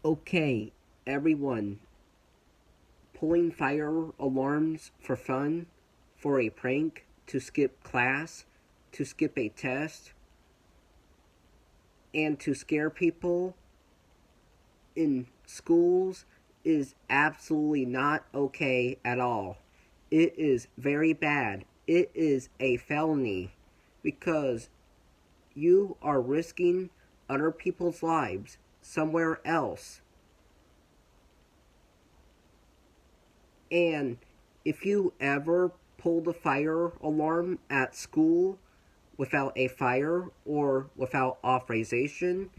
Okay, everyone, pulling fire alarms for fun, for a prank, to skip class, to skip a test, and to scare people in schools is absolutely not okay at all. It is very bad. It is a felony because you are risking other people's lives somewhere else. And if you ever pull the fire alarm at school without a fire or without authorization,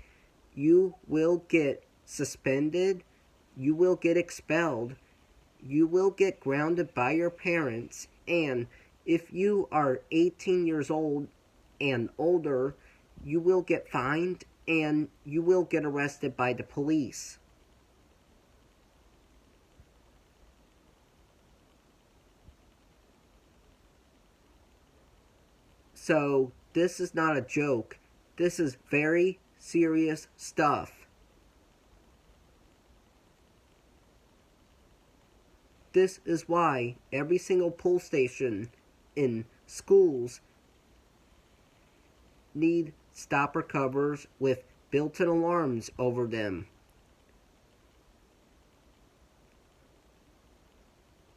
you will get suspended, you will get expelled, you will get grounded by your parents, and if you are 18 years old and older, you will get fined and you will get arrested by the police. So, this is not a joke. This is very serious stuff. This is why every single pull station in schools need stopper covers with built-in alarms over them.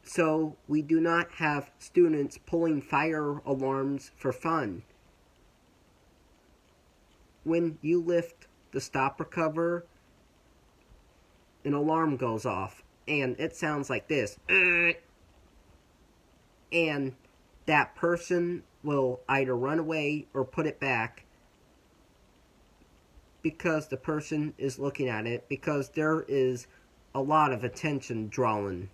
So we do not have students pulling fire alarms for fun. When you lift the stopper cover, an alarm goes off, and it sounds like this. And that person will either run away or put it back because the person is looking at it, because there is a lot of attention drawn,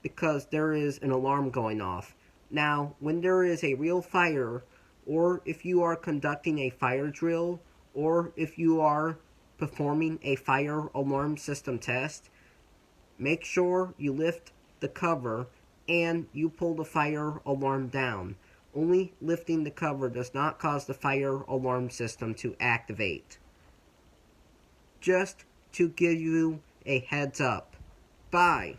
because there is an alarm going off. Now, when there is a real fire, or if you are conducting a fire drill, or if you are performing a fire alarm system test, make sure you lift the cover and you pull the fire alarm down. Only lifting the cover does not cause the fire alarm system to activate. Just to give you a heads up. Bye.